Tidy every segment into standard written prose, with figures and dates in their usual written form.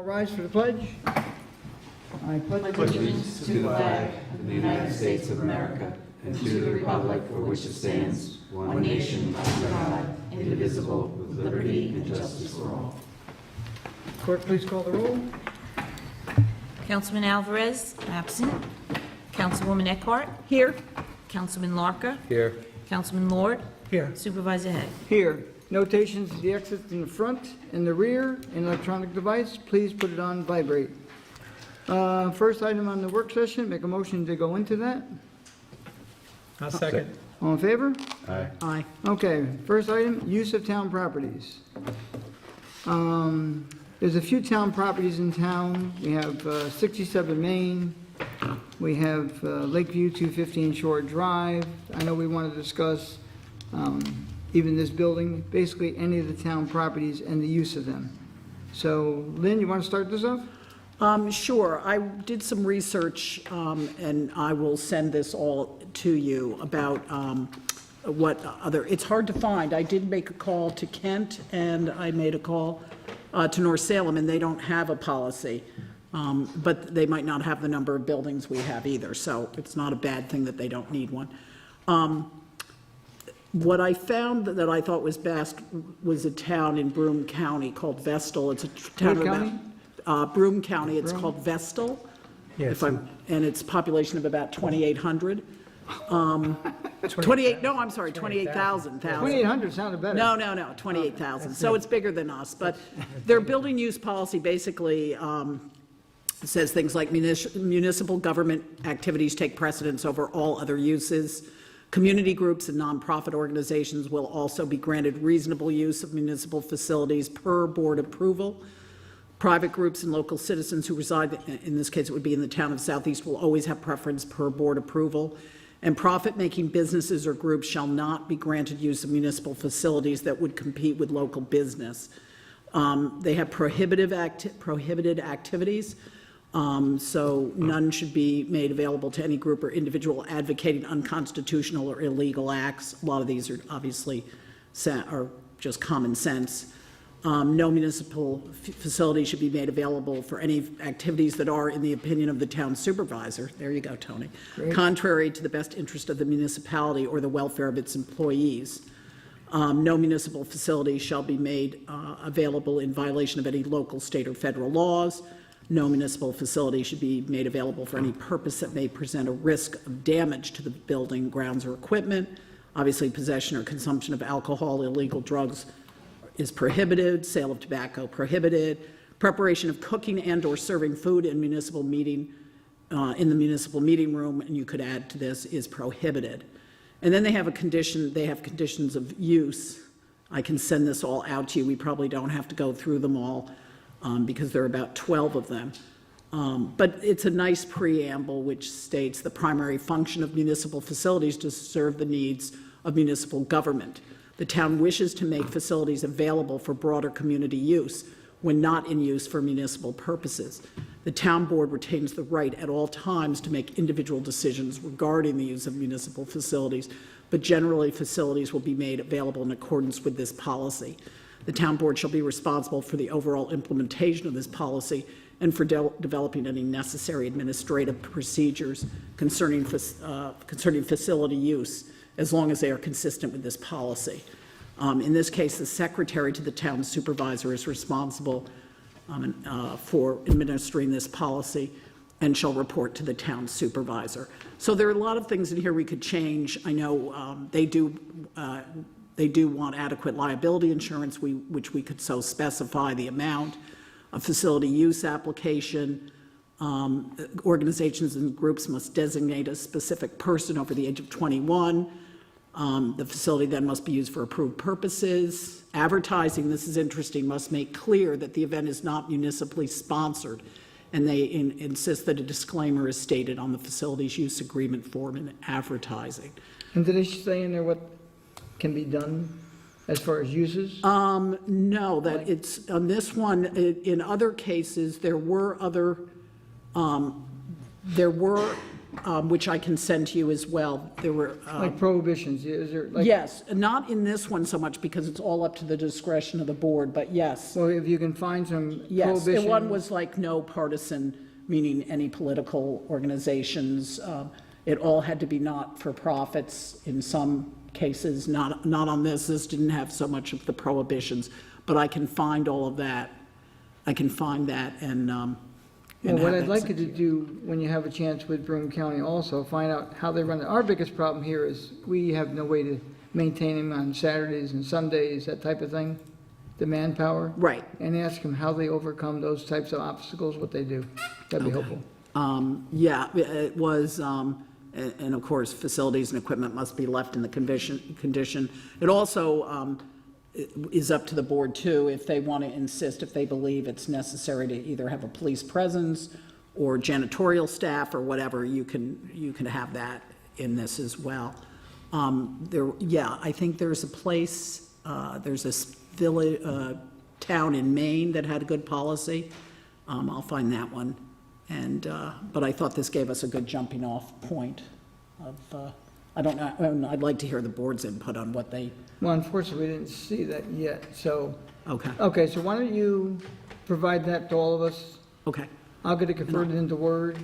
rise for the pledge. I pledge allegiance to the flag of the United States of America and to the republic for which it stands, one nation, under God, indivisible, with liberty and justice for all. Clerk, please call the roll. Councilman Alvarez, absent. Councilwoman Eckhart. Here. Councilman Larka. Here. Councilman Lord. Here. Supervisor Hay. Here. Notations to the exits in the front and the rear. An electronic device, please put it on vibrate. First item on the work session, make a motion to go into that. I'll second. All in favor? Aye. Aye. Okay, first item, use of town properties. There's a few town properties in town. We have 67 Main. We have Lakeview 215 Shore Drive. I know we want to discuss even this building, basically any of the town properties and the use of them. So, Lynn, you want to start this off? Sure. I did some research, and I will send this all to you about what other, it's hard to find. I did make a call to Kent, and I made a call to North Salem, and they don't have a policy. But they might not have the number of buildings we have either, so it's not a bad thing that they don't need one. What I found that I thought was best was a town in Broome County called Vestal. It's a town What of county? Broome County. It's Broome? called Vestal. Yes. And it's population of about 2,800. 28, no, I'm sorry, 28,000. 2,800 sounded better. No, 28,000. So it's bigger than us. But their building use policy basically says things like municipal government activities take precedence over all other uses. Community groups and nonprofit organizations will also be granted reasonable use of municipal facilities per board approval. Private groups and local citizens who reside, in this case it would be in the town of Southeast, will always have preference per board approval. And profit-making businesses or groups shall not be granted use of municipal facilities that would compete with local business. They have prohibited activities, so none should be made available to any group or individual advocating unconstitutional or illegal acts. A lot of these are obviously are just common sense. No municipal facility should be made available for any activities that are, in the opinion of the town supervisor, there you go, Tony, contrary to the best interest of the municipality or the welfare of its employees. No municipal facility shall be made available in violation of any local, state, or federal laws. No municipal facility should be made available for any purpose that may present a risk of damage to the building, grounds, or equipment. Obviously, possession or consumption of alcohol, illegal drugs is prohibited, sale of tobacco prohibited, preparation of cooking and or serving food in municipal meeting, in the municipal meeting room, and you could add to this, is prohibited. And then they have a condition, they have conditions of use. I can send this all out to you. We probably don't have to go through them all because there are about 12 of them. But it's a nice preamble which states the primary function of municipal facilities to serve the needs of municipal government. The town wishes to make facilities available for broader community use when not in use for municipal purposes. The town board retains the right at all times to make individual decisions regarding the use of municipal facilities, but generally facilities will be made available in accordance with this policy. The town board shall be responsible for the overall implementation of this policy and for developing any necessary administrative procedures concerning facility use, as long as they are consistent with this policy. In this case, the secretary to the town supervisor is responsible for administering this policy and shall report to the town supervisor. So there are a lot of things in here we could change. I know they do want adequate liability insurance, which we could so specify the amount, a facility use application. Organizations and groups must designate a specific person over the age of 21. The facility then must be used for approved purposes. Advertising, this is interesting, must make clear that the event is not municipally sponsored, and they insist that a disclaimer is stated on the facility's use agreement form in advertising. And did they say in there what can be done as far as uses? No, that it's, on this one, in other cases, there were which I can send to you as well. There were, Like prohibitions, is there, like, yes, not in this one so much because it's all up to the discretion of the board, but yes. well, if you can find some Yes, prohibition. and one was like no partisan, meaning any political organizations. It all had to be not-for-profits in some cases, not on this. This didn't have so much of the prohibitions, but I can find all of that. I can find that and Well, have what I'd that like sent you to do, when you have a chance with Broome County also, find out how they run it. Our biggest problem here is we have no way to maintain them on Saturdays and Sundays, that type of thing, the manpower. Right. And ask them how they overcome those types of obstacles, what they do. That'd be helpful. Yeah, it was, and of course, facilities and equipment must be left in the condition. It also is up to the board too, if they want to insist, if they believe it's necessary to either have a police presence or janitorial staff or whatever, you can have that in this as well. Yeah, I think there's a place, there's this village, town in Maine that had a good policy. I'll find that one. And, but I thought this gave us a good jumping off point of, I don't know, I'd like to hear the board's input on what they, Well, unfortunately, we didn't see that yet, so, okay, okay, so why don't you provide that to all of us? okay. I'll get it converted into Word,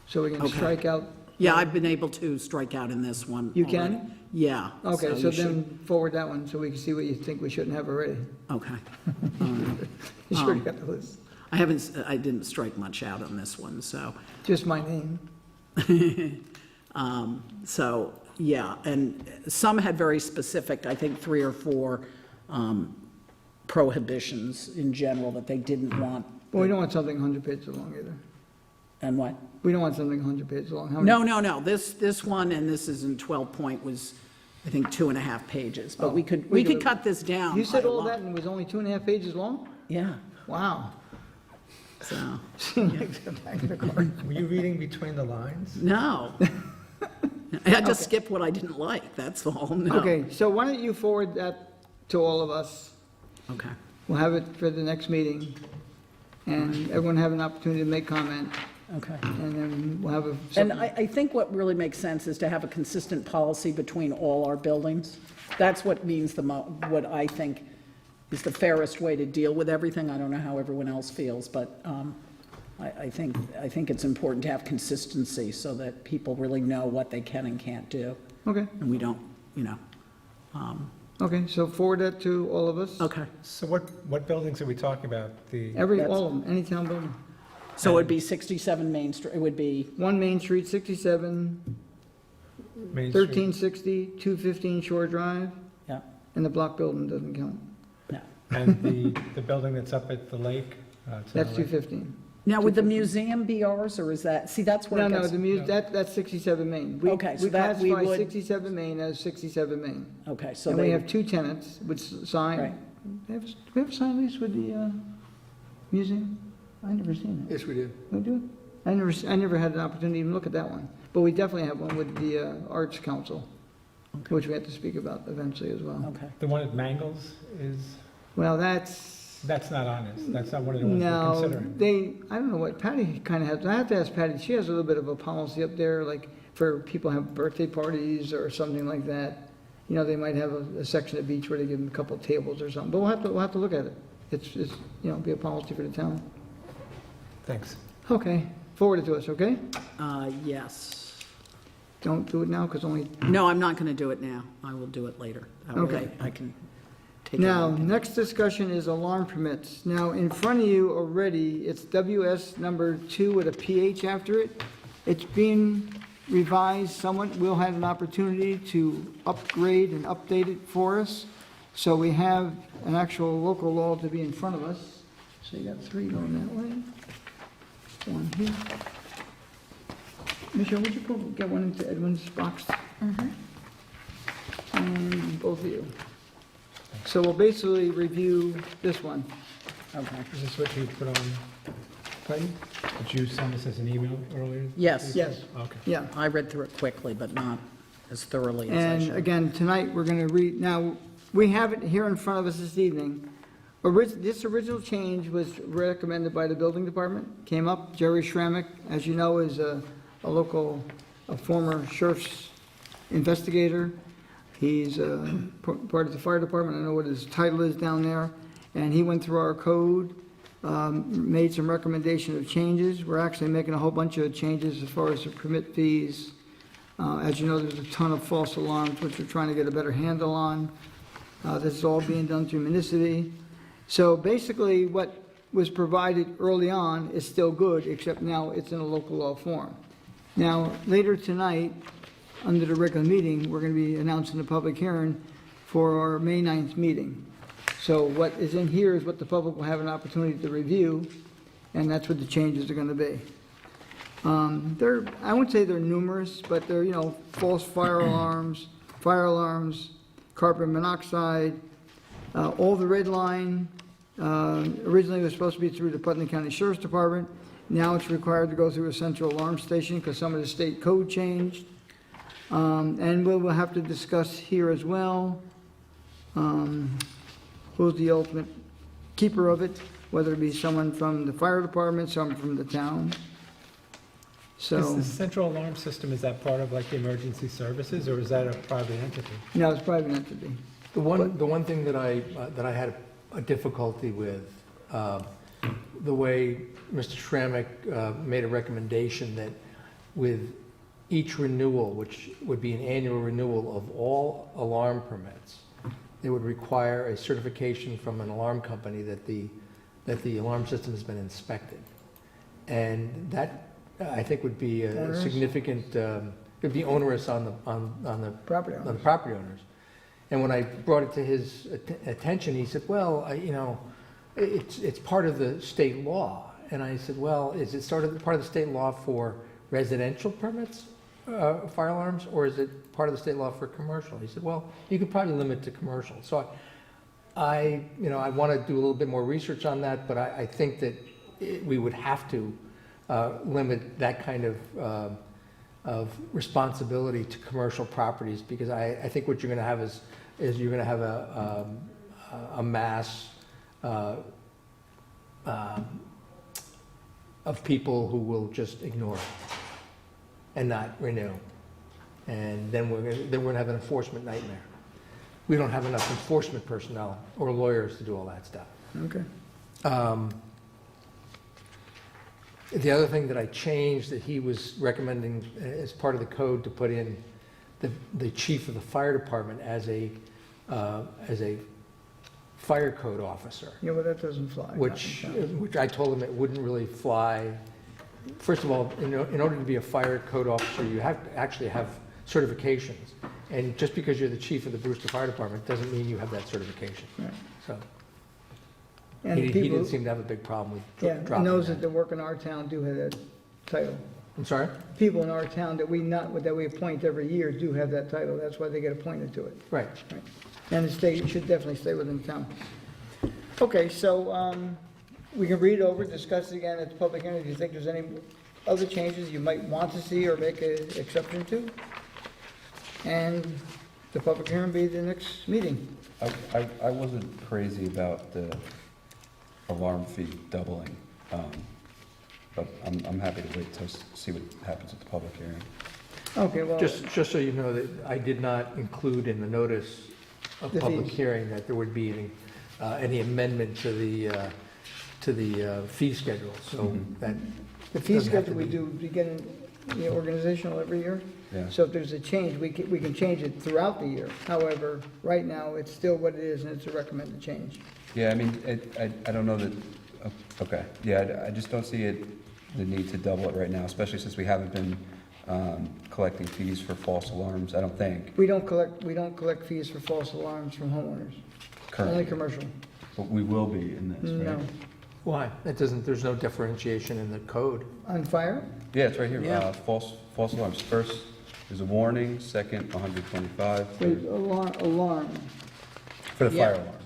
so we can Okay. strike out. Yeah, I've been able to strike out in this one. You already. can? Yeah. Okay, so you should- then forward that one, so we can see what you think we shouldn't have already. Okay. You sure you got the list? I didn't strike much out on this one, so. Just my name. So, yeah, and some had very specific, I think 3 or 4 prohibitions in general that they didn't want. Well, we don't want something 100 pages long either. And what? We don't want something 100 pages long. How many- No, this one, and this is in 12 point, was, I think, 2.5 pages, but we could cut this down. You said by a all lot. that and it was only 2.5 pages long? Yeah, Wow. so, Seemed like the back of the card. Were you reading between the lines? no. I just skipped what I didn't like, that's all, no. Okay, so why don't you forward that to all of us? Okay, We'll have it for the next meeting, and everyone have an opportunity to make comment, okay. and then we'll have a. And I think what really makes sense is to have a consistent policy between all our buildings. That's what means what I think is the fairest way to deal with everything. I don't know how everyone else feels, but I think it's important to have consistency so that people really know what they can and can't do, Okay, and we don't, okay, so forward that to all of us. okay. So what buildings are we talking about? All of them, any town building. So it would be 67 Main Street, it would be, 1 Main Street, 67, Main Street? 1360, 215 Shore Drive, yeah, and the block building doesn't count. no. And the building that's up at the lake? To the That's lake? 215. Now, would the museum be ours, or is that, see, that's where No, it no, gets. that's 67 Main. Okay, so that we classify would- 67 Main as 67 Main. Okay, so And we they, have 2 tenants which sign. Right. Do we have a sign lease with the museum? I never seen it. Yes, we do. We do? I never had an opportunity to even look at that one. But we definitely have one with the Arts Council, which we have to speak about eventually as well. okay. The one at Mangles is, Well, that's, that's not on this. That's not one of the ones we're no, considering. I don't know what, Patty kind of has, I have to ask Patty, she has a little bit of a policy up there, like for people who have birthday parties or something like that. You know, they might have a section of beach where they give them a couple of tables or something, but we'll have to look at it. It's, be a policy for the town. Thanks. Okay, forward it to us, okay? Yes. Don't do it now, because only, No, I'm not going to do it now. I will do it later. That way Okay. I can take it. now, next discussion is alarm permits. Now, in front of you already, it's WS number 2 with a PH after it. It's being revised somewhat. We'll have an opportunity to upgrade and update it for us. So we have an actual local law to be in front of us. So you got 3 going that way. 1 here. Michelle, would you get one into Edwin's box? And both of you. So we'll basically review this one. Okay. Is this what you put on, Pardon? did you send this as an email earlier? Yes. Yes, Okay. yeah. I read through it quickly, but not as thoroughly as I And should. again, tonight, we're going to read, now, we have it here in front of us this evening. This original change was recommended by the building department, came up. Jerry Schrammick, as you know, is a local a former sheriff's investigator. He's part of the fire department. I know what his title is down there. And he went through our code, made some recommendation of changes. We're actually making a whole bunch of changes as far as the permit fees. As you know, there's a ton of false alarms, which we're trying to get a better handle on. This is all being done through Municipal. So basically, what was provided early on is still good, except now it's in a local law form. Now, later tonight, under the regular meeting, we're going to be announcing the public hearing for our May 9th meeting. So what is in here is what the public will have an opportunity to review, and that's what the changes are going to be. I wouldn't say they're numerous, but they're, false fire alarms, carbon monoxide, all the red line. Originally, it was supposed to be through the Putnam County Sheriff's Department. Now it's required to go through a central alarm station because some of the state code changed. And we'll have to discuss here as well, who's the ultimate keeper of it, whether it be someone from the fire department, someone from the town. Is So, the central alarm system, is that part of like the emergency services, or is that a private entity? no, it's probably meant to be. The one thing that I had a difficulty with, the way Mr. Schrammick made a recommendation that with each renewal, which would be an annual renewal of all alarm permits, they would require a certification from an alarm company that the alarm system has been inspected. And that, I think, would be a Onerous? significant, it'd be onerous on the Property on the owners. property owners. And when I brought it to his attention, he said, well, it's part of the state law. And I said, well, is it part of the state law for residential permits, fire alarms, or is it part of the state law for commercial? He said, well, you could probably limit to commercial. So I want to do a little bit more research on that, but I think that we would have to limit that kind of responsibility to commercial properties, because I think what you're going to have is you're going to have a mass of people who will just ignore it and not renew, and then we're going to have an enforcement nightmare. We don't have enough enforcement personnel or lawyers to do all that stuff. Okay. The other thing that I changed that he was recommending as part of the code to put in the chief of the fire department as a fire code officer, Yeah, well, that doesn't fly. which I told him it wouldn't really fly. First of all, in order to be a fire code officer, you have to actually have certifications. And just because you're the chief of the Brewster Fire Department doesn't mean you have that certification. Right. So And he people, didn't seem to have a big problem with yeah, dropping and those that. that work in our town do have that title. I'm sorry? People in our town that we appoint every year do have that title. That's why they get appointed to it. Right. Right. And the state should definitely stay within town. Okay, so we can read over, discuss it again at the public hearing. If you think there's any other changes you might want to see or make an exception to. And the public hearing be the next meeting. I wasn't crazy about the alarm fee doubling, but I'm happy to wait to see what happens at the public hearing. Okay, well, Just so you know that I did not include in the notice of The public fees. hearing that there would be any amendment to the fee schedule, so that. the fee doesn't have to schedule we be- do, we get in the organizational every year. Yeah. So if there's a change, we can change it throughout the year. However, right now, it's still what it is, and it's a recommended change. Yeah, I mean, I don't know that, okay, yeah, I just don't see the need to double it right now, especially since we haven't been collecting fees for false alarms, I don't think, We don't collect fees for false alarms from homeowners, only currently. commercial. But we will be in this, No. right? Why? There's no differentiation in the code. On fire? Yeah, it's right here, Yeah. false alarms. First, there's a warning, second, 125, There's third, alarm. for the Yeah. fire alarm.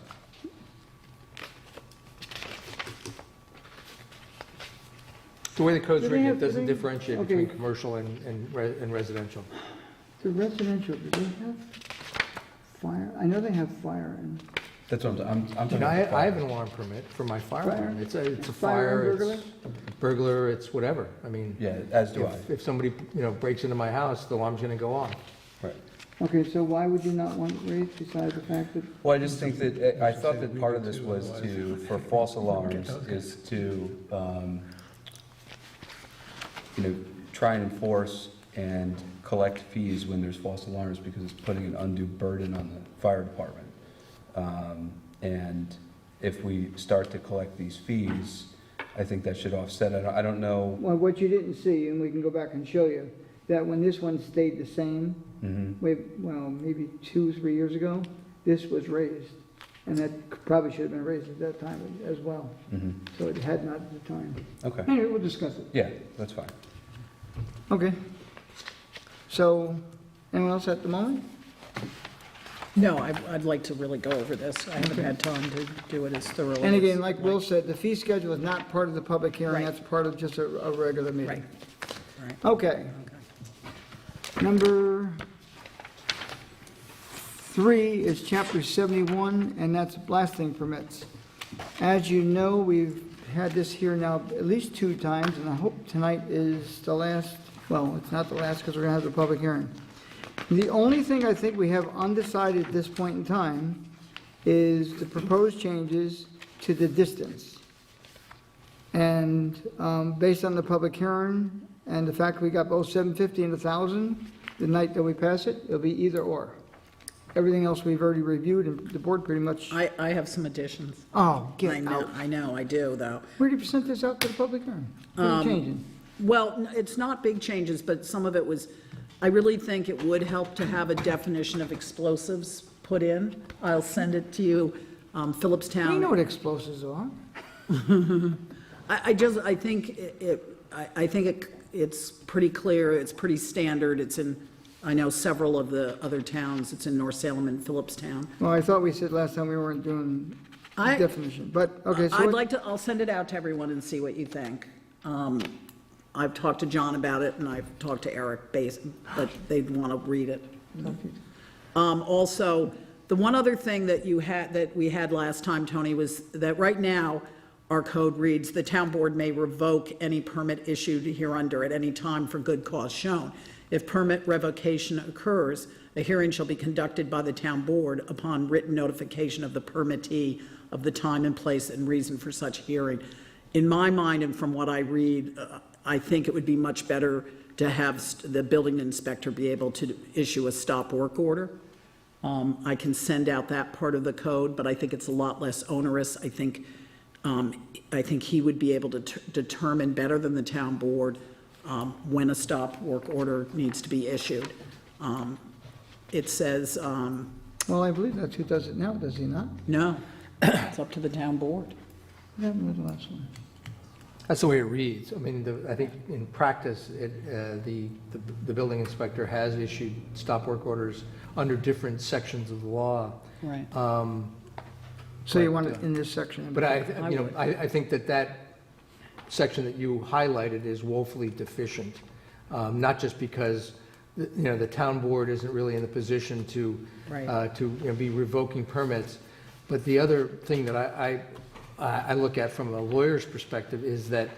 The way the code's Do they written, have- it doesn't do they- differentiate okay. between commercial and residential. The residential, do they have fire? I know they have fire and That's what I'm talking You know, about. I have an alarm permit for my fire Fire? alarm. It's a Fire and fire, burglar? burglar, it's whatever. I mean, Yeah, as do I. if somebody, breaks into my house, the alarm's gonna go off. Right. Okay, so why would you not want it raised besides the fact that, Well, I just think that, I thought that part of this was to, for false alarms, is to, try and enforce and collect fees when there's false alarms, because it's putting an undue burden on the fire department. And if we start to collect these fees, I think that should offset it. I don't know. well, what you didn't see, and we can go back and show you, that when this one stayed the same, maybe 2 or 3 years ago, this was raised. And that probably should have been raised at that time as well. So it had not at the time. Okay, Anyway, we'll discuss it. yeah, that's fine. Okay. So, anyone else at the moment? No, I'd like to really go over this. I haven't had time to do it as thoroughly. And again, as- like Will said, the fee schedule is not part of the public hearing, Right. that's part of just a regular Right, meeting. right. Okay. Number 3 is chapter 71, and that's blasting permits. As you know, we've had this here now at least 2 times, and I hope tonight is the last, well, it's not the last because we're gonna have the public hearing. The only thing I think we have undecided at this point in time is the proposed changes to the distance. And based on the public hearing and the fact we got both 750 and 1,000, the night that we pass it, it'll be either or. Everything else we've already reviewed, and the board pretty much, I have some additions. oh, I get know, out. I know, I do, though. Where did you present this out to the public hearing? What are you changing? Well, it's not big changes, but some of it was, I really think it would help to have a definition of explosives put in. I'll send it to you, Phillipstown. You know what explosives are. I think it's pretty clear, it's pretty standard, it's in, I know several of the other towns, it's in North Salem and Phillipstown. Well, I thought we said last time we weren't doing I- definition, but, okay, so I'd what- like to, I'll send it out to everyone and see what you think. I've talked to John about it, and I've talked to Eric, but they'd want to read it. Also, the one other thing that we had last time, Tony, was that right now, our code reads, "The town board may revoke any permit issued hereunder at any time for good cause shown. If permit revocation occurs, a hearing shall be conducted by the town board upon written notification of the permittee of the time and place and reason for such hearing." In my mind, and from what I read, I think it would be much better to have the building inspector be able to issue a stop work order. I can send out that part of the code, but I think it's a lot less onerous. I think he would be able to determine better than the town board when a stop work order needs to be issued. It says, well, I believe that's who does it now, does he not? no, it's up to the town board. What happened with the last one? That's the way it reads. I mean, I think in practice, the building inspector has issued stop work orders under different sections of the law. Right. So you But, want it in this section? But I would. I think that section that you highlighted is woefully deficient, not just because, the town board isn't really in the position to, Right. be revoking permits, but the other thing that I look at from a lawyer's perspective is that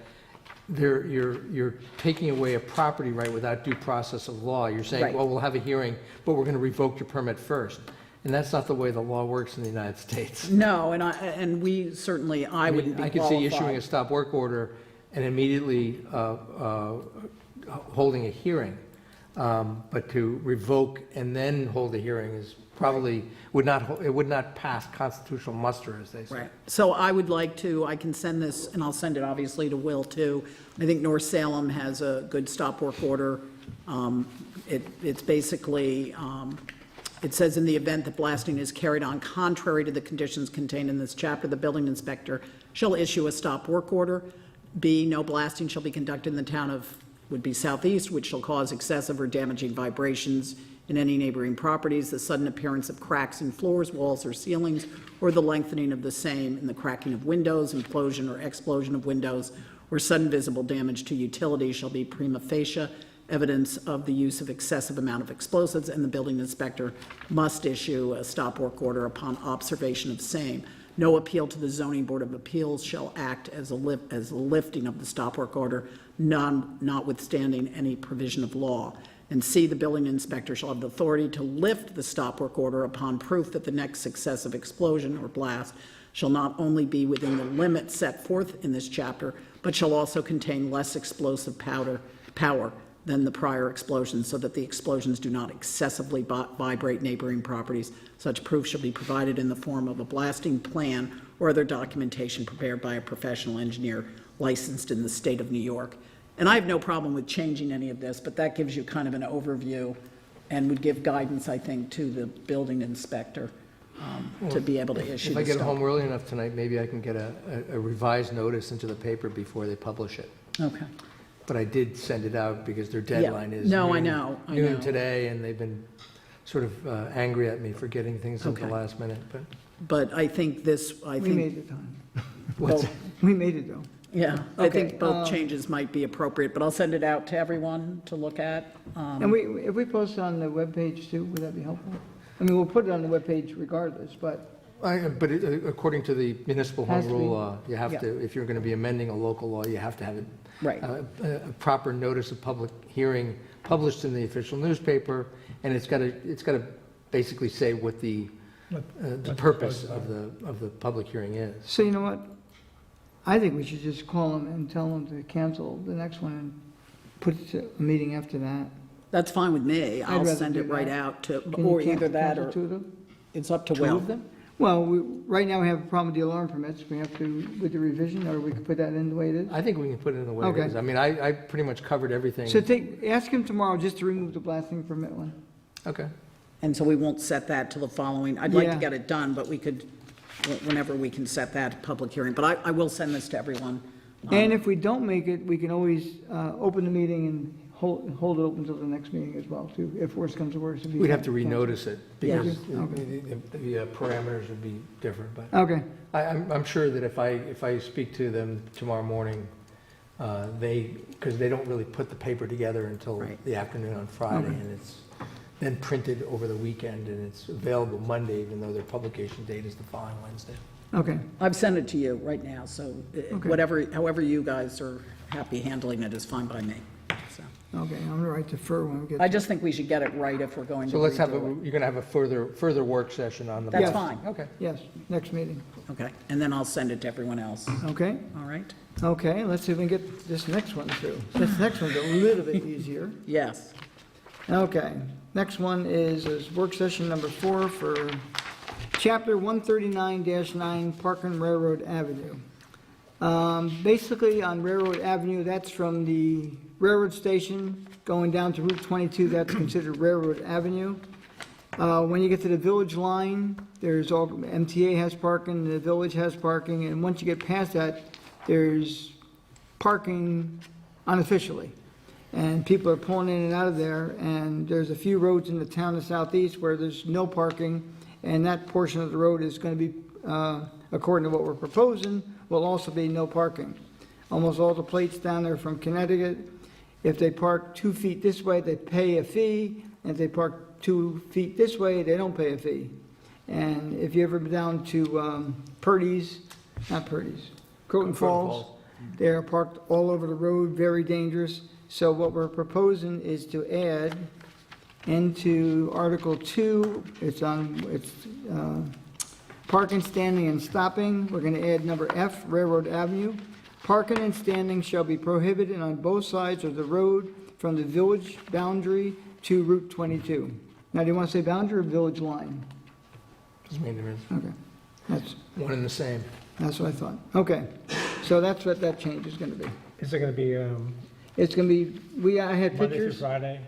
you're taking away a property right without due process of law. You're saying, Right. well, we'll have a hearing, but we're going to revoke your permit first. And that's not the way the law works in the United States. No, and we certainly, I wouldn't be I could see issuing a qualified. stop work order and immediately holding a hearing. But to revoke and then hold a hearing is probably, it would not pass constitutional muster, as they say. Right. So I would like to, I can send this, and I'll send it obviously to Will too. I think North Salem has a good stop work order. It's basically, it says in the event that blasting is carried on contrary to the conditions contained in this chapter, the building inspector shall issue a stop work order. B, no blasting shall be conducted in the town of, would be southeast, which shall cause excessive or damaging vibrations in any neighboring properties, the sudden appearance of cracks in floors, walls, or ceilings, or the lengthening of the same in the cracking of windows, implosion or explosion of windows, or sudden visible damage to utilities shall be prima facie evidence of the use of excessive amount of explosives, and the building inspector must issue a stop work order upon observation of same. No appeal to the zoning board of appeals shall act as a lifting of the stop work order, notwithstanding any provision of law. And C, the building inspector shall have the authority to lift the stop work order upon proof that the next successive explosion or blast shall not only be within the limits set forth in this chapter, but shall also contain less explosive power than the prior explosions, so that the explosions do not excessively vibrate neighboring properties. Such proof shall be provided in the form of a blasting plan or other documentation prepared by a professional engineer licensed in the state of New York. And I have no problem with changing any of this, but that gives you kind of an overview and would give guidance, I think, to the building inspector to be able to issue If the I get stop. home early enough tonight, maybe I can get a revised notice into the paper before they publish it. Okay. But I did send it out because their deadline is No, I noon- know, I noon know. today, and they've been sort of angry at me for getting things at the Okay. last minute, but But I think this, I We think, made it, Tom. what's, We made it, though. yeah, I Okay, think both changes might be appropriate, but I'll send it out to everyone to look at. And if we post it on the webpage too, would that be helpful? I mean, we'll put it on the webpage regardless, but, according to the municipal Has home to be. rule law, you have Yeah. to, if you're going to be amending a local law, you have to have it Right. a proper notice of public hearing published in the official newspaper, and it's got to basically say what the purpose of the public hearing is. so you know what? I think we should just call them and tell them to cancel the next one and put it to a meeting after that. That's fine with me. I'll rather send do it right that. out to, Can you or either that cancel or, two of them? it's up to Two Will. of them? Well, right now we have a problem with the alarm permits. We have to, with the revision, or we could put that in the way it is. I think we can put it in the way it Okay. is. I mean, I pretty much covered everything. So ask him tomorrow just to remove the blasting permit one. Okay. And so we won't set that till the following, I'd like to Yeah. get it done, but we could, whenever we can set that public hearing. But I will send this to everyone. And if we don't make it, we can always open the meeting and hold it open until the next meeting as well, too, if worse comes to worse. if you We'd have to can't- renotice it because Okay. the parameters would be different, but Okay, I'm sure that if I speak to them tomorrow morning, because they don't really put the paper together until Right. the afternoon on Friday, Okay. and it's then printed over the weekend, and it's available Monday, even though their publication date is the following Wednesday. okay. I've sent it to you right now, so Okay. however you guys are happy handling it is fine by me. So Okay, I'm gonna write defer when we get. I just think we should get it right if we're going to So let's have, redo it. you're going to have a further work session on the. That's Yes. fine, Okay. Yes, next meeting. okay. And then I'll send it to everyone else, Okay, all right? okay, let's see if we can get this next one through. This next one's a little bit easier. Yes. Okay, next one is work session number 4 for chapter 139-9 Park and Railroad Avenue. Basically on Railroad Avenue, that's from the railroad station going down to Route 22, that's considered Railroad Avenue. When you get to the village line, there's all, MTA has parking, the village has parking, and once you get past that, there's parking unofficially. And people are pulling in and out of there, and there's a few roads in the town of Southeast where there's no parking, and that portion of the road is gonna be, according to what we're proposing, will also be no parking. Almost all the plates down there from Connecticut, if they park 2 feet this way, they pay a fee, and if they park 2 feet this way, they don't pay a fee. And if you ever been down to Purdy's, not Purdy's, Croton Falls, they are parked all over the road, very dangerous. So what we're proposing is to add into Article 2, it's parking, standing, and stopping. We're going to add number F, Railroad Avenue. Parking and standing shall be prohibited on both sides of the road from the village boundary to Route 22. Now, do you want to say boundary or village line? Doesn't mean there is Okay, that's one and the same. what I thought. Okay, so that's what that change is going to be. Is it going to be It's going to be, I had Monday through pictures. Friday?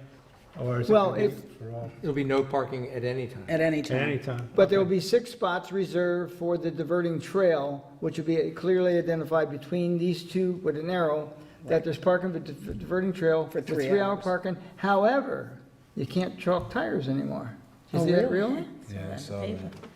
Or is it Well, going to be if- for all, There'll be no parking at any time. At any at time. any time? But there will Okay. be 6 spots reserved for the diverting trail, which will be clearly identified between these two with an arrow, that there's parking for the diverting trail For for 3 3-hour hours. parking. However, you can't chalk tires anymore. Is that real? Yeah, so.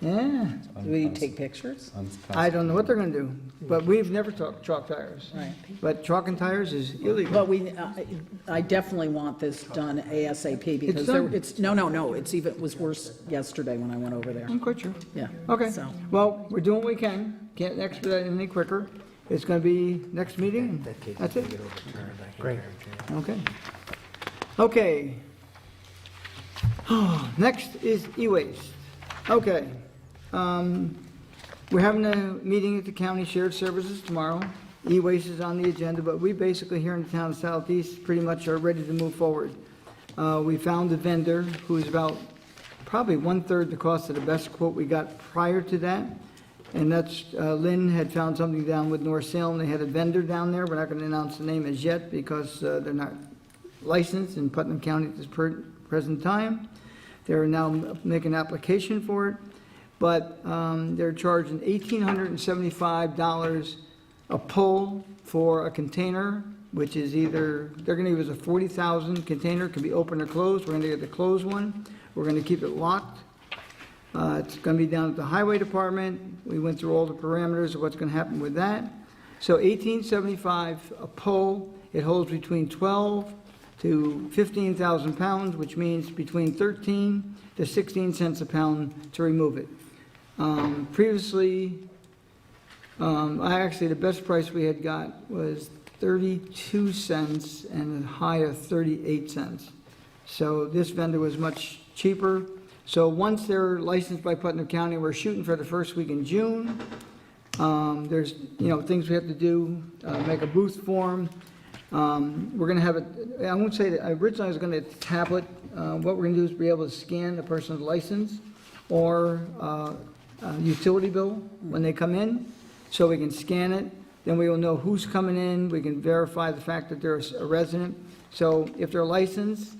Yeah. Do we take pictures? I don't know what they're gonna do, but we've never talked chalk tires. Right. But chalking tires is illegal. But I definitely want this done ASAP because done. it was worse yesterday when I went over there. I'm quite sure. Yeah. Okay, So- well, we're doing what we can, can't expedite it any quicker. It's gonna be next meeting, That case that's is it? gonna get overturned. I can Great. guarantee it. Okay. Okay. Next is e-waste. Okay. We're having a meeting at the County Shared Services tomorrow. E-waste is on the agenda, but we basically here in the town of Southeast pretty much are ready to move forward. We found a vendor who is about probably 1/3 the cost of the best quote we got prior to that. And that's, Lynn had found something down with North Salem. They had a vendor down there. We're not going to announce the name as yet because they're not licensed in Putnam County at this present time. They're now making an application for it, but they're charging $1,875 a pull for a container, which is either, they're going to use a 40,000 container, can be open or closed. We're going to get the closed one. We're going to keep it locked. It's going to be down at the Highway Department. We went through all the parameters of what's going to happen with that. So $1,875 a pull. It holds between 12 to 15,000 pounds, which means between 13 to 16 cents a pound to remove it. Previously, the best price we had got was 32 cents and a high of 38 cents. So this vendor was much cheaper. So once they're licensed by Putnam County, we're shooting for the first week in June. There's, things we have to do, make a booth form. We're gonna have I won't say that, originally I was gonna tablet. What we're gonna do is be able to scan the person's license or a utility bill when they come in, so we can scan it. Then we will know who's coming in. We can verify the fact that they're a resident. So if their license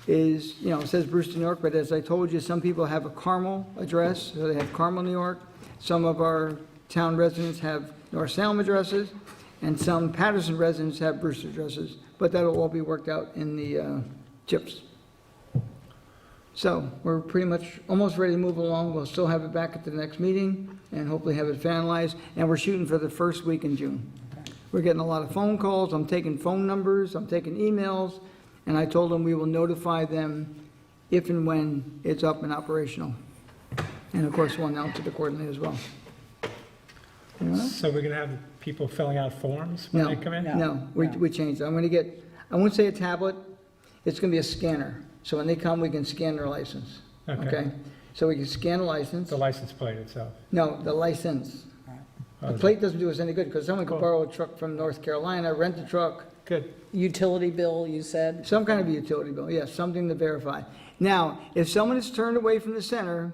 is, it says Brewster, New York, but as I told you, some people have a Carmel address, so they have Carmel, New York. Some of our town residents have North Salem addresses, and some Patterson residents have Brewster addresses, but that'll all be worked out in the chips. So we're pretty much almost ready to move along. We'll still have it back at the next meeting and hopefully have it finalized, and we're shooting for the first week in June. We're getting a lot of phone calls. I'm taking phone numbers, I'm taking emails, and I told them we will notify them if and when it's up and operational. And of course, we'll announce it accordingly as well. So we're going to have people filling out forms when they come in? No, we changed it. I wouldn't say a tablet, it's gonna be a scanner. So when they come, we can scan their license, okay? So we can scan a license. The license plate itself? No, the license. The plate doesn't do us any good, because someone could borrow a truck from North Carolina, rent a truck, Good. Utility bill, you said? some kind of a utility bill, yes, something to verify. Now, if someone is turned away from the center,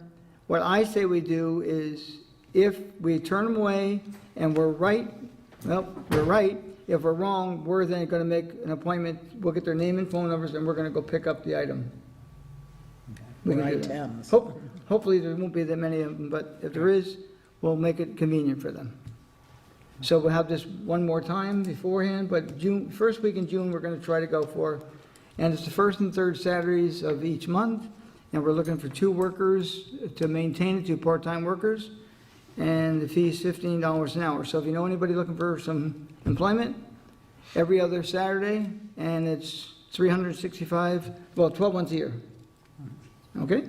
what I say we do is, if we turn them away and we're right, well, we're right. If we're wrong, we're then gonna make an appointment, we'll get their name and phone numbers, and we're gonna go pick up the item. We can do Right, that. Thames. Hopefully, there won't be that many of them, but if there is, we'll make it convenient for them. So we'll have this one more time beforehand, but first week in June, we're gonna try to go for, and it's the first and third Saturdays of each month, and we're looking for 2 workers to maintain it, 2 part-time workers, and the fee is $15 an hour. So if you know anybody looking for some employment, every other Saturday, and it's 365, 12 months a year. Okay?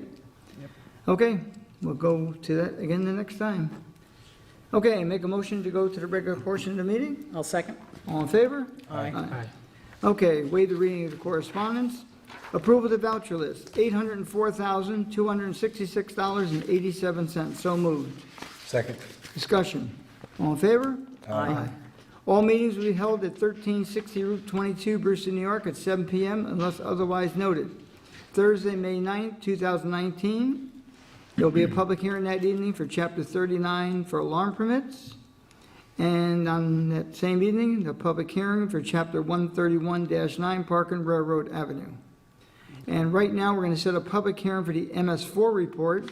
Okay, we'll go to that again the next time. Okay, make a motion to go to the regular portion of the meeting. I'll second. All in favor? Aye. Aye. Okay, waive the reading of the correspondence. Approval of the voucher list, $804,266.87. So moved. Second. Discussion. All in favor? Aye. All meetings will be held at 1360 Route 22, Brewster, New York, at 7 p.m. unless otherwise noted. Thursday, May 9th, 2019. There'll be a public hearing that evening for Chapter 39 for alarm permits. And on that same evening, the public hearing for Chapter 131-9 Park and Railroad Avenue. And right now, we're going to set a public hearing for the MS4 report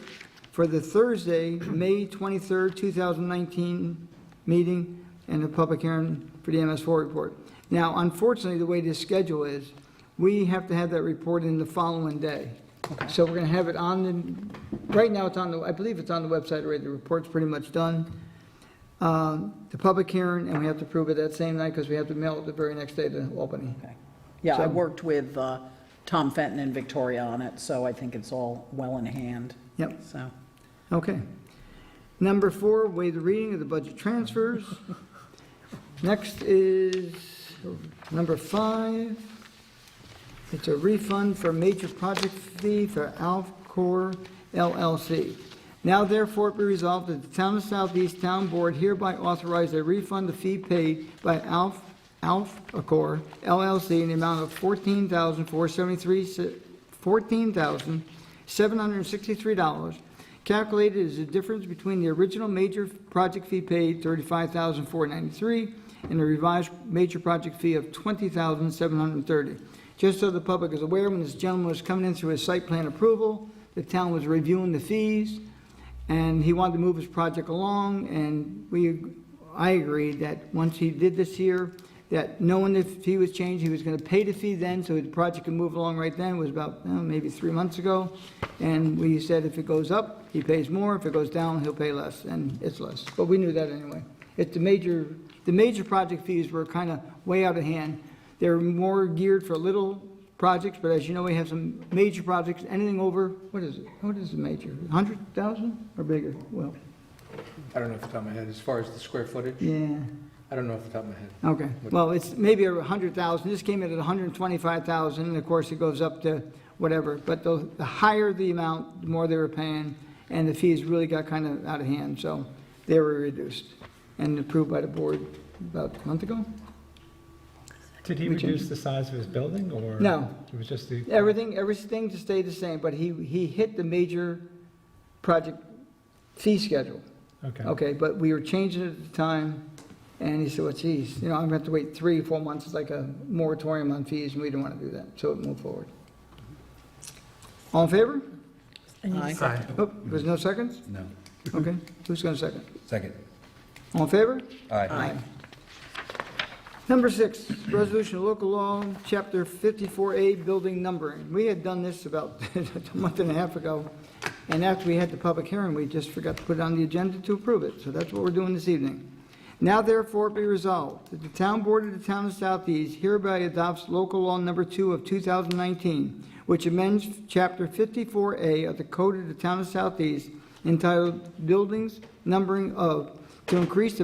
for the Thursday, May 23rd, 2019 meeting, and a public hearing for the MS4 report. Now, unfortunately, the way this schedule is, we have to have that report in the following day. So we're gonna have it on the, right now it's on the, I believe it's on the website already, the report's pretty much done. The public hearing, and we have to approve it that same night, because we have to mail it the very next day to Albany. Okay. Yeah, I So- worked with Tom Fenton and Victoria on it, so I think it's all well in hand, Yep, so. okay. Number 4, waive the reading of the budget transfers. Next is number 5. It's a refund for major project fee for Alcor LLC. Now therefore be resolved that the Town of Southeast Town Board hereby authorize a refund of fee paid by Alcor LLC in the amount of $14,763, calculated as the difference between the original major project fee paid, $35,493, and the revised major project fee of $20,730. Just so the public is aware, when this gentleman was coming in through his site plan approval, the town was reviewing the fees, and he wanted to move his project along, and I agreed that once he did this here, that knowing if he was changed, he was gonna pay the fee then, so the project could move along right then. It was about, maybe 3 months ago. And we said if it goes up, he pays more, if it goes down, he'll pay less, and it's less. But we knew that anyway. It's the major project fees were kind of way out of hand. They're more geared for little projects, but as you know, we have some major projects, anything over, what is it? What is the major? 100,000 or bigger? Well, I don't know off the top of my head, as far as the square footage, yeah. I don't know off the top of my head. Okay, well, it's maybe 100,000, this came in at 125,000, and of course it goes up to whatever, but the higher the amount, the more they were paying, and the fees really got kind of out of hand, so they were reduced and approved by the board about a month ago. Did he We reduce changed- the size of his building, or? No. It was just the? Everything to stay the same, but he hit the major project fee schedule. Okay. Okay, but we were changing it at the time, and he said, well, geez, I'm gonna have to wait 3 or 4 months, it's like a moratorium on fees, and we didn't want to do that, so it moved forward. All in favor? I need a Aye. second. Oh, there's no seconds? No. Okay, who's gonna second? Second. All in favor? Aye. Number 6, resolution of local law, chapter 54A, building numbering. We had done this about a month and a half ago, and after we had the public hearing, we just forgot to put it on the agenda to approve it, so that's what we're doing this evening. Now therefore be resolved that the town board of the town of Southeast hereby adopts local law number 2 of 2019, which amends chapter 54A of the code of the town of Southeast entitled Buildings Numbering of, to increase the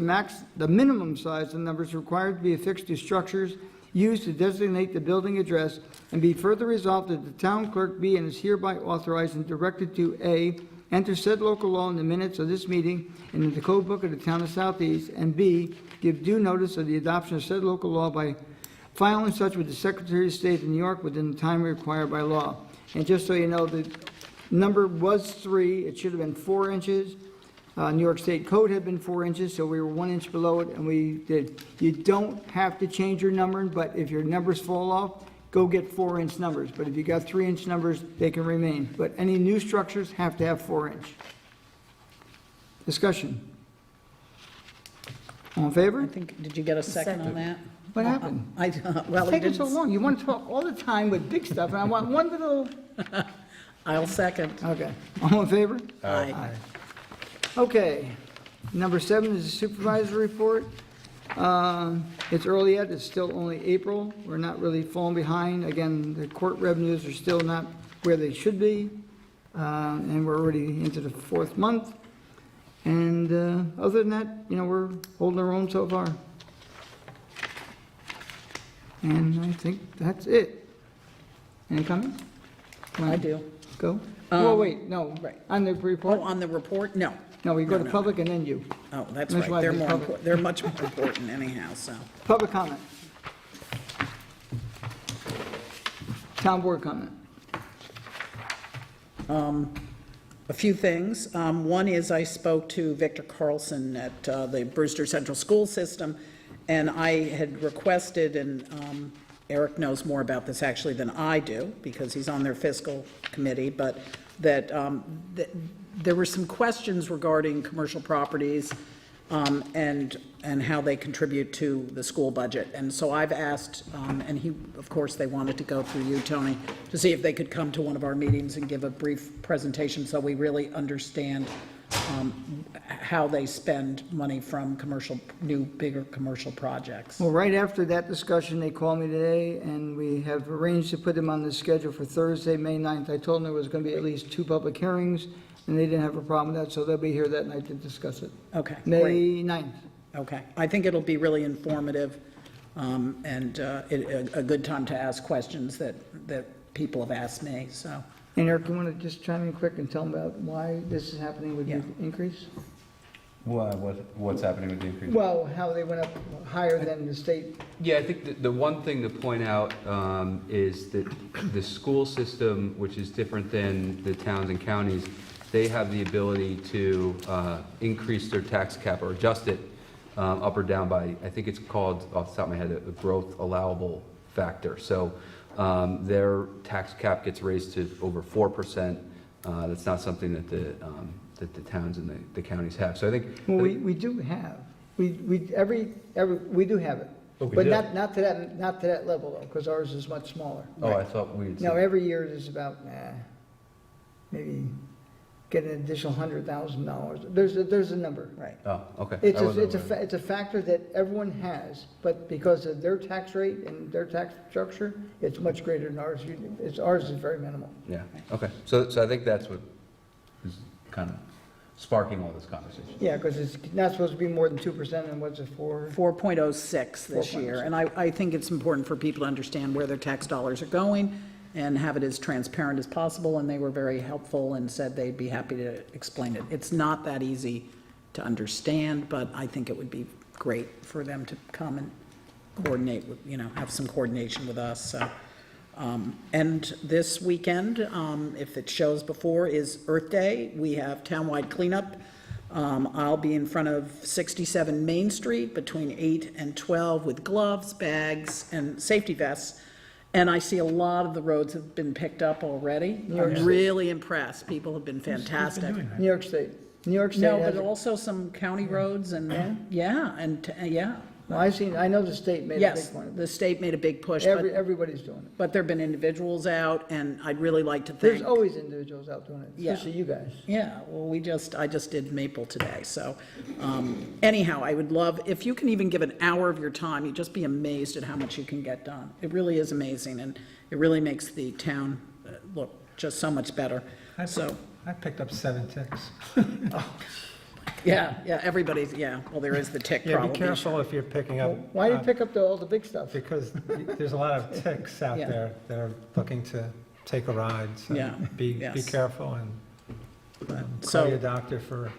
minimum size of numbers required to be affixed to structures used to designate the building address, and be further resolved that the town clerk be and is hereby authorized and directed to A, enter said local law in the minutes of this meeting and in the code book of the town of Southeast, and B, give due notice of the adoption of said local law by filing such with the Secretary of State of New York within the time required by law. And just so you know, the number was 3, it should have been 4 inches. New York State code had been 4 inches, so we were 1 inch below it, and we did. You don't have to change your numbering, but if your numbers fall off, go get 4-inch numbers. But if you got 3-inch numbers, they can remain. But any new structures have to have 4-inch. Discussion. All in favor? I think, did you get a second on that? What happened? Well, It's he taking so didn't, long. You want to talk all the time with big stuff, and I want one little, I'll second. okay. All in favor? Aye. Okay, number 7 is the supervisor report. It's early yet, it's still only April, we're not really falling behind. Again, the court revenues are still not where they should be, and we're already into the 4th month. And other than that, we're holding our own so far. And I think that's it. Any comments? I do. Go? Oh, wait, no. right. On the report? Oh, on the report? No. No, we go No, to no, public and then you. Oh, that's That's why right. They're they more, public. they're much more important anyhow, so. Public comment. Town board comment. A few things. One is I spoke to Victor Carlson at the Brewster Central School System, and I had requested, and Eric knows more about this actually than I do, because he's on their fiscal committee, but that there were some questions regarding commercial properties and how they contribute to the school budget. And so I've asked, and he, of course, they wanted to go through you, Tony, to see if they could come to one of our meetings and give a brief presentation so we really understand how they spend money from commercial, new, bigger commercial projects. Well, right after that discussion, they called me today, and we have arranged to put them on the schedule for Thursday, May 9th. I told them there was going to be at least 2 public hearings, and they didn't have a problem with that, so they'll be here that night to discuss it. Okay, great. May 9th. Okay, I think it'll be really informative, and a good time to ask questions that people have asked me, so. And Eric, you want to just chime in quick and tell them about why this is happening with the Yeah. increase? What's happening with the increase? Well, how they went up higher than the state. Yeah, I think the one thing to point out is that the school system, which is different than the towns and counties, they have the ability to increase their tax cap or adjust it up or down by, I think it's called, off the top of my head, a growth allowable factor. So their tax cap gets raised to over 4%. That's not something that the towns and the counties have. So I think. Well, we do have, we do have it. Oh, we But do? not to that level though, because ours is much smaller. Oh, I thought we'd. No, every year there's about, maybe get an additional $100,000. There's a number. Right. Oh, okay. It's I wasn't a aware. it's a factor that everyone has, but because of their tax rate and their tax structure, it's much greater than ours. Ours is very minimal. Yeah, okay. So I think that's what is kind of sparking all this conversation. Yeah, because it's not supposed to be more than 2%, and what's it for? 4.06 this year, 4.06. and I think it's important for people to understand where their tax dollars are going and have it as transparent as possible, and they were very helpful and said they'd be happy to explain it. It's not that easy to understand, but I think it would be great for them to come and coordinate, with have some coordination with us, so. And this weekend, if it shows before, is Earth Day. We have townwide cleanup. I'll be in front of 67 Main Street between 8 and 12 with gloves, bags, and safety vests. And I see a lot of the roads have been picked up already. I'm really impressed. People have been fantastic. New York State. New York State No, has but it. also some county roads and, yeah. Well, I know the state made a Yes, big one. the state made a big push, but Everybody's doing it. there've been individuals out, and I'd really like to There's thank. always individuals out doing it, Yeah. especially you guys. Yeah, well, I just did Maple today, so, anyhow, I would love, if you can even give an hour of your time, you'd just be amazed at how much you can get done. It really is amazing, and it really makes the town look just so much better. So, I picked up 7 ticks. yeah, well, there is the tick Yeah, problem. be careful if you're picking up. Why do you pick up all the big stuff? Because there's a lot of ticks out Yeah. there that are looking to take a ride. So Yeah, be yes. careful and So- call your doctor for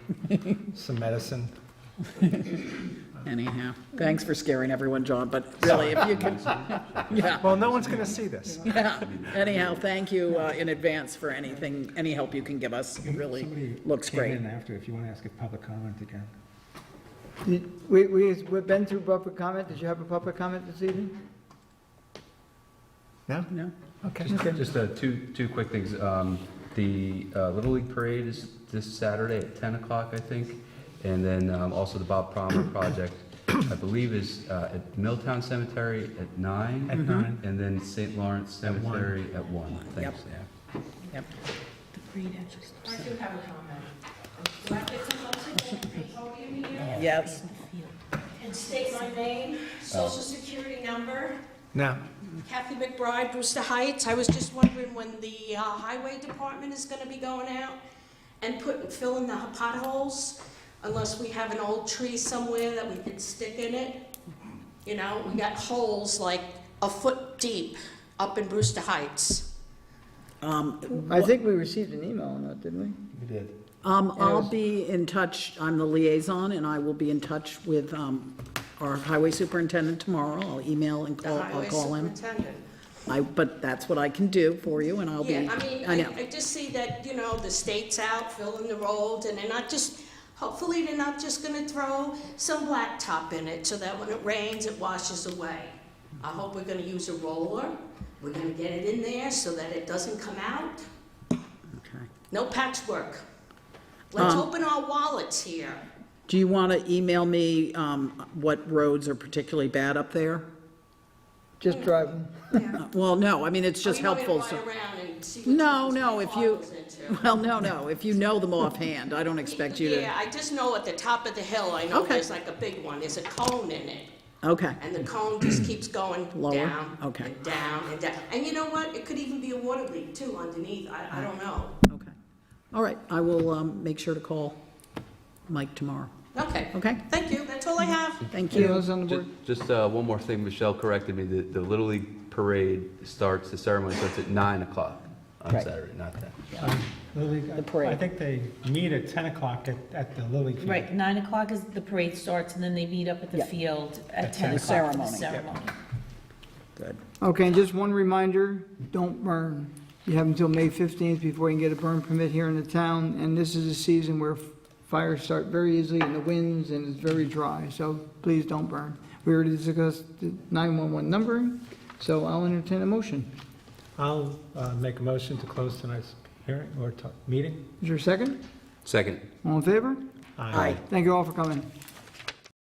some medicine. Anyhow, thanks for scaring everyone, John, but really, if you could, yeah. Well, no one's going to see this. Yeah, anyhow, thank you in advance for anything, any help you can give us. It really looks great. after, if you want to ask a public comment again. We've been through public comment. Did you have a public comment this evening? No? No? Okay. Just two quick things. The Little League Parade is this Saturday at 10 o'clock, I think. And then also the Bob Palmer Project, I believe, is at Milltown Cemetery at 9. At 9. And then St. Lawrence At 1. Cemetery at 1. Thanks, yeah. Yep. The parade actually starts I do have a comment. Do I have to come up to the podium here Yes, in the field. and state my name, social security number? Now, Kathy McBride, Brewster Heights. I was just wondering when the highway department is gonna be going out and filling the potholes, unless we have an old tree somewhere that we could stick in it. We got holes like a foot deep up in Brewster Heights. I think we received an email on that, didn't we? We did. I'll be in touch, I'm the liaison, and I will be in touch with our highway superintendent tomorrow. I'll email and The I'll highway call him. superintendent. But that's what I can do for you, and I'll be, Yeah, I mean, I know. I just see that, the state's out filling the road, and they're not just, hopefully they're not just gonna throw some blacktop in it so that when it rains, it washes away. I hope we're gonna use a roller, we're gonna get it in there so that it doesn't come out. Okay. No patchwork. Let's open our wallets here. Do you want to email me what roads are particularly bad up there? Just driving. Well, no, I mean, it's just Oh, you want me to helpful. ride around and see what No, things no, my if car you, goes into? well, no, if you know them offhand, I don't expect you to. Yeah, I just know at the top of the hill, I know Okay. there's like a big one, there's a cone in it. Okay, And the cone just keeps going Lower? down Okay. and down and down. And you know what? It could even be a water leak too underneath. I don't know. okay. All right, I will make sure to call Mike tomorrow. Okay. Okay, Thank you. That's all I have. thank Anyone you. else on the board? Just one more thing, Michelle corrected me, the Little League parade starts, the ceremony starts at 9 o'clock on Right. Saturday, not 10. Lily, The parade. I think they meet at 10 o'clock at the Lily Field. Right, 9 o'clock is the parade starts, and then they meet up at the Yeah. field at At 10 10 o'clock for the o'clock. ceremony. Good. Okay, and just one reminder, don't burn. You have until May 15th before you can get a burn permit here in the town, and this is a season where fires start very easily in the winds and it's very dry, so please don't burn. We already discussed the 911 numbering, so I'll entertain a motion. I'll make a motion to close tonight's hearing or meeting. Is there a second? Second. All in favor? Aye. Thank you all for coming.